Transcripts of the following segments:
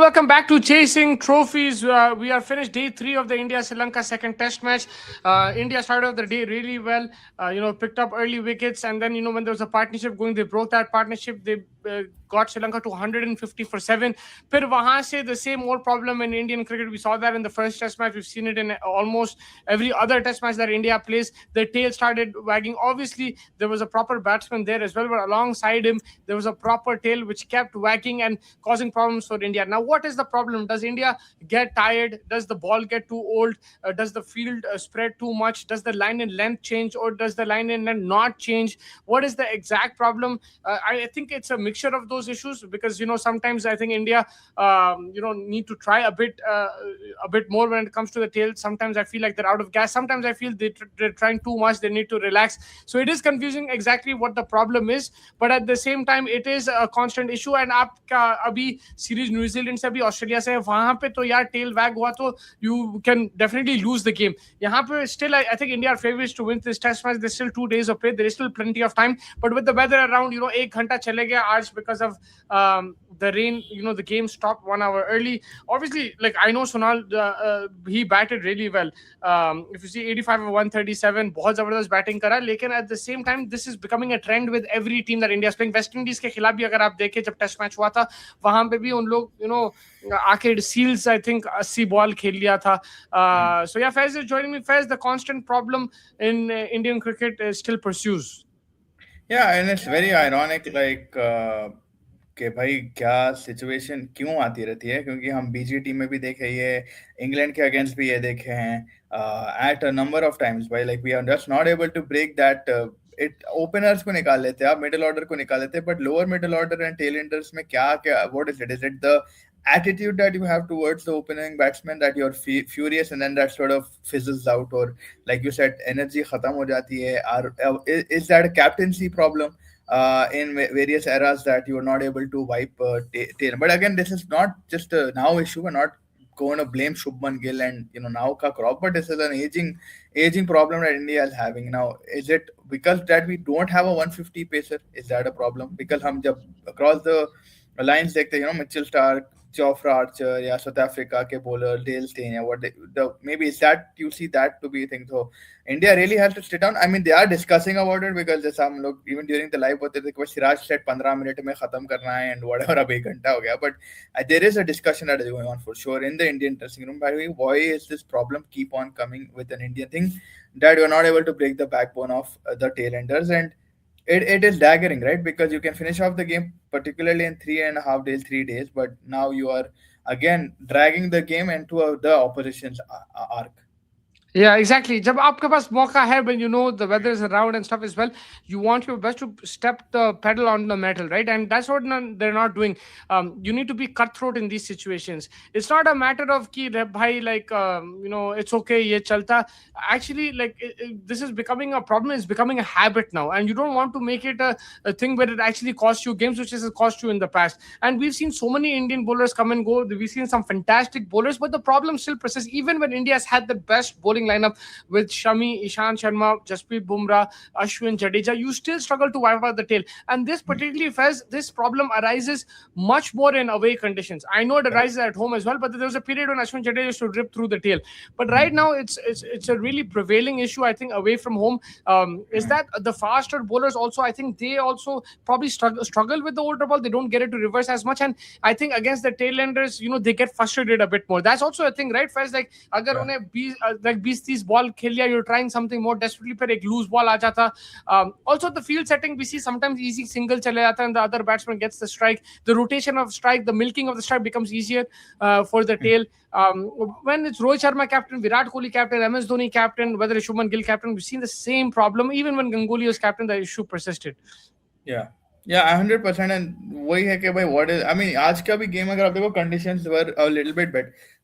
welcome back to Chasing Trophies. We are finished day three of the India Sri Lanka second test match. India started off the day really well, picked up early wickets, and then, when there was a partnership going, they broke that partnership. They got Sri Lanka to 150 for 7. Phir wahan se the same old problem in Indian cricket. We saw that in the first test match. We've seen it in almost every other test match that India plays. The tail started wagging. Obviously, there was a proper batsman there as well, but alongside him, there was a proper tail which kept wagging and causing problems for India. Now, what is the problem? Does India get tired? Does the ball get too old? Does the field spread too much? Does the line in length change, or does the line in length not change? What is the exact problem? I think it's a mixture of those issues, because sometimes I think India need to try a bit more when it comes to the tail. Sometimes I feel like they're out of gas. Sometimes I feel they're trying too much. They need to relax. So it is confusing exactly what the problem is, but at the same time it is a constant issue. And आपका अभी series New Zealand से, अभी Australia से है, वहां पे तो यार टेल वैग हुआ तो you can definitely lose the game. यहाँ पे still I think India are favourites to win this test match. There still 2 days of play. There is still plenty of time, but with the weather around, 1 घंटा चले गया आज because of the rain. The game stopped 1 hour early. Obviously, like, I know Sonal, he batted really well. If you see 85 of 137, बहुत जबरदस्त batting करा. लेकिन at the same time, this is becoming a trend with every team that India is playing. West Indies के खिलाफ भी अगर आप देखें, जब टेस्ट मैच हुआ था, वहां पे भी उन लोग आके सील्स आई थिंक 80 बॉल खेल लिया था. So yeah, Faiz is joining me. Faiz, the constant problem in Indian cricket still pursues. Yeah, and it's very ironic, like कि भाई क्या सिचुएशन क्यों आती रहती है, क्योंकि हम बीजीटी में भी देखे ये, इंग्लैंड के अगेंस्ट भी ये देखे हैं at a number of times भाई. Like we are just not able to break that. It openers को निकाल लेते हैं आप, मिडिल ऑर्डर को निकाल लेते हैं, but lower middle order and tell Anders में क्या क्या, what is it? Is it the attitude that you have towards the opening batsman that you're furious and then that sort of fizzles out, or like you said, energy khatam ho jati hai? Or is that a captaincy problem in various eras that you are not able to wipe tail? But again, this is not just a now issue. We're not going to blame Shubman Gill and now ka crop, but this is an aging problem that India is having now. Is it because that we don't have a 150 pacer? Is that a problem? Because hum jab across the lines dekhte, Mitchell Stark, Jofra Archer, yeah, South Africa के bowler Dale Steyn, yeah, what maybe is that, you see that to be a thing. So India really has to sit down. I mean, they are discussing about it, because जैसा हम लोग even during the live होते थे कि Siraj set 15 minute में खत्म करना है and whatever, अब 1 घंटा हो गया. But there is a discussion that is going on for sure in the Indian dressing room. By the way, why is this problem keep on coming with an Indian thing, that you're not able to break the backbone of the tailenders? And it is daggering, right? Because you can finish off the game, particularly in 3.5 days, 3 days, but now you are again dragging the game into the opposition's arc. Yeah, exactly. जब आपके पास मौका है, when you know the weather is around and stuff as well, you want your best to step the pedal on the metal, right? And that's what they're not doing. You need to be cutthroat in these situations. It's not a matter of ki bhai, like, it's okay, ye chalta. Actually, like, this is becoming a problem. It's becoming a habit now, and you don't want to make it a thing where it actually costs you games, which has cost you in the past. And we've seen so many Indian bowlers come and go. We've seen some fantastic bowlers, but the problem still persists. Even when India has had the best bowling lineup with Shami, Ishant Sharma, Jasprit Bumrah, Ashwin, Jadeja, you still struggle to wipe out the tail. And this particularly, Fez, this problem arises much more in away conditions. I know it arises at home as well, but there was a period when Ashwin Jadeja used to rip through the tail. But right now, it's a really prevailing issue, I think, away from home. Is that the faster bowlers also, I think they also probably struggle with the older ball. They don't get it to reverse as much. And I think against the tailenders, they get frustrated a bit more. That's also a thing, right, Fez? Like, agar unhe 20-30 ball खेल लिया, you're trying something more desperately, फिर एक loose ball आ जाता. Also the field setting, we see sometimes easy single चले जाता and the other batsman gets the strike. The rotation of strike, the milking of the strike becomes easier for the tail. When it's Rohit Sharma captain, Virat Kohli captain, MS Dhoni captain, whether it's Shubman Gill captain, we've seen the same problem. Even when Ganguly was captain, the issue persisted. Yeah. Yeah, 100%. And वही है कि भाई, what is, I mean, आज का भी game अगर आप देखो, conditions were a little bit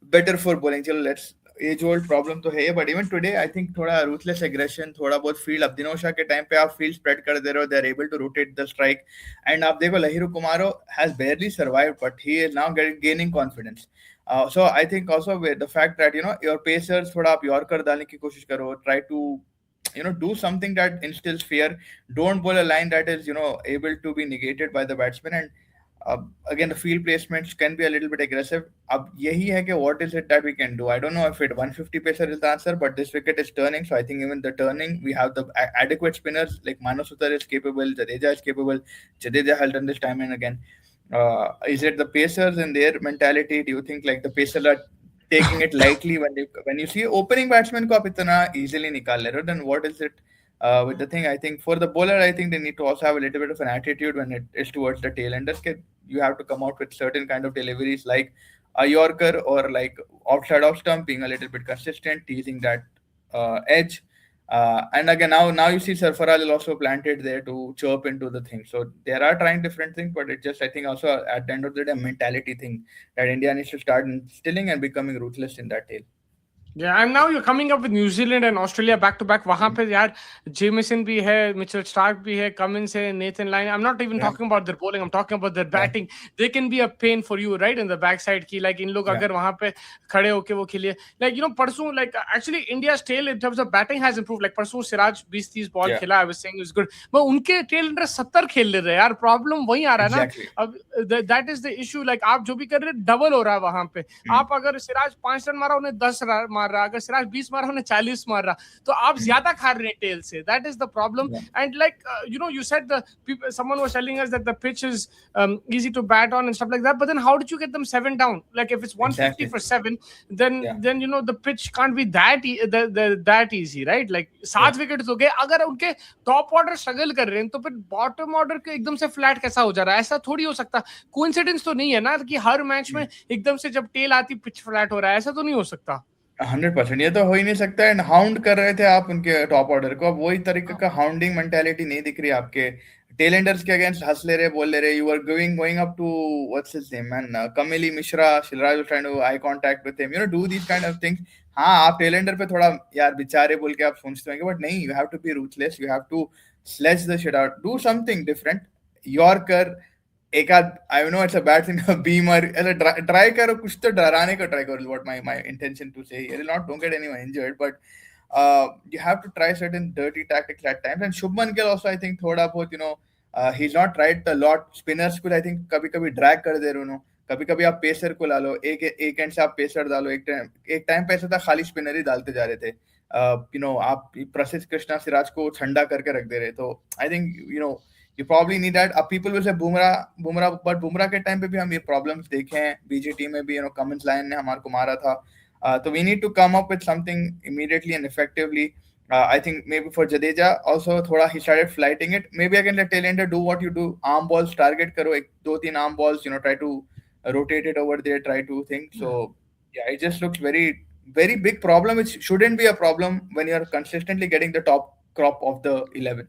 better for bowling. चलो, let's, एज ओल्ड प्रॉब्लम तो है, but even today I think थोड़ा रूथलेस एग्रेशन, थोड़ा बहुत फील्ड, अब दिनोशा के टाइम पे आप फील्ड स्प्रेड कर दे रहे हो, they are able to rotate the strike. And आप देखो, Lahiru Kumara has barely survived, but he is now gaining confidence. So I think also the fact that your pacers, थोड़ा आप यॉर्कर डालने की कोशिश करो, try to do something that instills fear. Don't bowl a line that is able to be negated by the batsman. And Again, the field placements can be a little bit aggressive. अब यही है कि what is it that we can do? I don't know if it 150 pacer is the answer, but this wicket is turning, so I think even the turning, we have the adequate spinners like Manu Sutar is capable, Jadeja is capable, Jadeja has done this time and again. Is it the pacers and their mentality? Do you think like the pacers are taking it lightly when you see opening batsman को आप इतना easily निकाल ले रहे हो, then what is it with the thing? I think for the bowler, I think they need to also have a little bit of an attitude when it is towards the tail enders. You have to come out with certain kind of deliveries like a Yorker or like outside of stump, being a little bit consistent, teasing that edge. And again, now you see Sarfaraz is also planted there to chirp into the thing. So they are trying different things, but it just, I think, also at the end of the day, a mentality thing that India needs to start instilling and becoming ruthless in that tail. Yeah, and now you're coming up with New Zealand and Australia back to back. वहां पे यार Jamieson भी है, Mitchell Stark भी है, Cummins है, Nathan Lyon. I'm not even talking about their bowling. I'm talking about their batting. They can be a pain for you, right, in the backside. की like इन लोग अगर वहां पे खड़े होके वो खेलिए, like परसों like actually India's tail in terms of batting has improved. Like परसों सिराज 20-30 बॉल खेला, I was saying it was good. but उनके tail under 70 खेल ले रहे हैं यार. Problem वही आ रहा है ना. अब that is the issue. Like आप जो भी कर रहे डबल हो रहा है वहां पे. आप अगर सिराज 5 रन मारा उन्हें 10 रन मार रहा, अगर सिराज 20 मारा उन्हें 40 मार रहा, तो आप ज्यादा खा रहे हैं टेल से. That is the problem. And like you said the people, someone was telling us that the pitch is easy to bat on and stuff like that, but then how did you get them 7 down? Like if it's 150 for 7, then the pitch can't be that easy, right? Like 7 wickets हो गए. अगर उनके top order struggle कर रहे हैं तो फिर bottom order के एकदम से फ्लैट कैसा हो जा रहा है? ऐसा थोड़ी हो सकता. कोइंसिडेंस तो नहीं है ना कि हर मैच में एकदम से जब टेल आती पिच फ्लैट हो रहा है. ऐसा तो नहीं हो सकता. 100% ये तो हो ही नहीं सकता. एंड हाउंड कर रहे थे आप उनके टॉप ऑर्डर को, अब वही तरीके का हाउंडिंग मेंटालिटी नहीं दिख रही आपके टेलेंडर्स के अगेंस्ट. हंस ले रहे, बोल ले रहे. You are going up to what's his name man, कमिली मिश्रा, शिलराज was trying to I contact with him, do these kind of things. हाँ, आप टेलेंडर पे थोड़ा यार बेचारे बोल के आप सोचते होंगे, बट नहीं, you have to be ruthless. You have to sledge the shit out, do something different. Yorker एक आध, I know it's a bad thing, beamer ऐसे ट्राई करो, कुछ तो डराने का ट्राई करो. What my intention to say here, not don't get anyone injured, but you have to try certain dirty tactics at times. And Shubman Gill also, I think, थोड़ा बहुत he's not tried a lot. Spinners को I think कभी कभी drag कर दे रहे हो. कभी कभी आप पेसर को ला लो, एक एंड से आप पेसर डालो. एक टाइम पे ऐसा था खाली स्पिनर ही डालते जा रहे थे. आप प्रसिद्ध कृष्णा सिराज को ठंडा करके रख दे रहे. तो I think you probably need that. People will say Bumrah, but Bumrah के टाइम पे भी हम ये problems देखे हैं. BGT में भी Cummins Lyon ने हमारे को मारा था. So we need to come up with something immediately and effectively. I think maybe for Jadeja also थोड़ा he started flighting it. Maybe again the tail ender, do what you do. Arm balls target करो, 2-3 arm balls, try to rotate it over there, try to think. So yeah, it just looks very, very big problem, which shouldn't be a problem when you're consistently getting the top crop of the 11.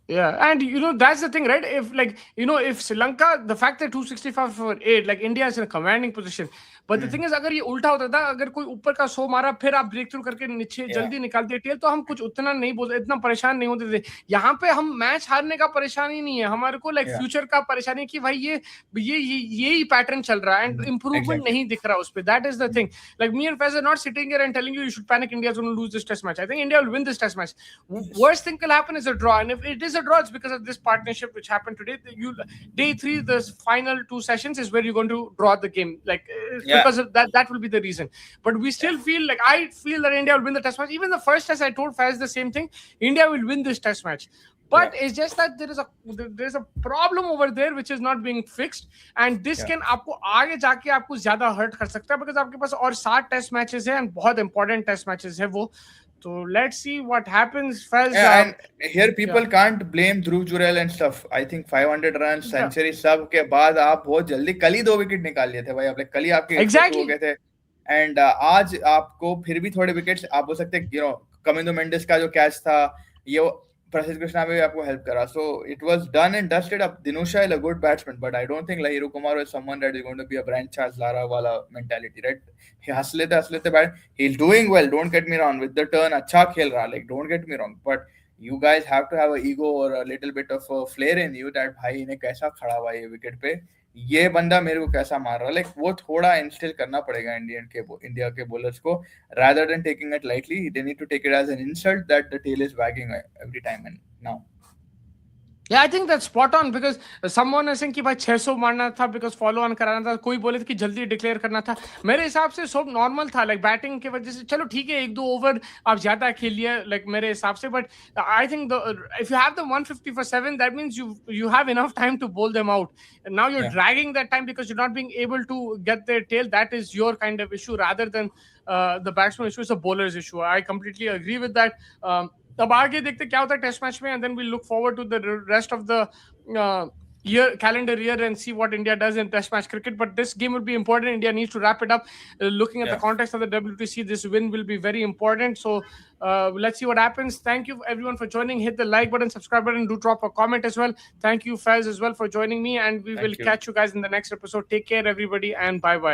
Yeah, and that's the thing, right? If Sri Lanka, the fact that 265 for 8, like India is in a commanding position, but the thing is, अगर ये उल्टा होता था, अगर कोई ऊपर का 100 मारा फिर आप ब्रेक थ्रू करके नीचे जल्दी निकाल दिए टेल, तो हम कुछ उतना नहीं बोलते, इतना परेशान नहीं होते थे. यहाँ पे हम मैच हारने का परेशानी नहीं है, हमारे को लाइक फ्यूचर का परेशानी है कि भाई यही पैटर्न चल रहा है एंड इंप्रूवमेंट नहीं दिख रहा उस पे. That is the thing. Like me and Faiz are not sitting here and telling you should panic. India is going to lose this test match. I think India will win this test match. Worst thing can happen is a draw, and if it is a draw, it's because of this partnership which happened today. Day 3, the final 2 sessions is where you're going to draw the game. Because of that will be the reason. But we still feel like, I feel that India will win the test match. Even the first test, I told Faiz the same thing. India will win this test match. But it's just that there is a problem over there which is not being fixed, and this can आपको आगे जाके आपको ज्यादा hurt कर सकता है, because आपके पास और 7 टेस्ट मैचेस हैं and बहुत important टेस्ट मैचेस है वो. So let's see what happens. First, and here people can't blame Dhruv Jurel and stuff. I think 500 runs, century सब के बाद आप बहुत जल्दी कल ही 2 विकेट निकाल लिए थे भाई. आप कल ही आपके हो गए थे, and आज आपको फिर भी थोड़े विकेट्स आप हो सकते कमिंदो मेंडिस का जो कैच था, ये प्रसिद्ध कृष्णा में भी आपको हेल्प करा. So it was done and dusted. Up Dinusha is a good batsman, but I don't think Lahiru Kumar is someone that is going to be a Brand Charles Lara wala mentality, right? He हंस लेते bat. He's doing well, don't get me wrong. With the turn अच्छा खेल रहा, like don't get me wrong, but you guys have to have an ego or a little bit of a flair in you that भाई इन्हें कैसा खड़ा हुआ ये wicket पे, ये बंदा मेरे को कैसा मार रहा. वो थोड़ा इंस्टिल करना पड़ेगा इंडिया के बॉलर्स को, rather than taking it lightly. They need to take it as an insult that the tail is wagging every time and now. Yeah, I think that's spot on because someone is saying कि भाई 600 मारना था because follow on कराना था, कोई बोले थे कि जल्दी डिक्लेयर करना था. मेरे हिसाब से सब नॉर्मल था, like बैटिंग की वजह से चलो ठीक है 1-2 ओवर आप ज्यादा खेल लिए like मेरे हिसाब से, but I think if you have the 150 for 7, that means you have enough time to bowl them out. And now you're Yeah. dragging that time because you're not being able to get their tail. That is your kind of issue rather than the batsman issue. It's a bowler's issue. I completely agree with that. अब आगे देखते क्या होता है test match में, and then we look forward to the rest of the calendar year and see what India does in test match cricket. But this game will be important. India needs to wrap it up. Looking at the context of the WTC, this win will be very important. So let's see what happens. Thank you everyone for joining. Hit the like button, subscribe button, do drop a comment as well. Thank you Faiz as well for joining me, and we will catch you guys in the next episode. Take care everybody, and bye bye.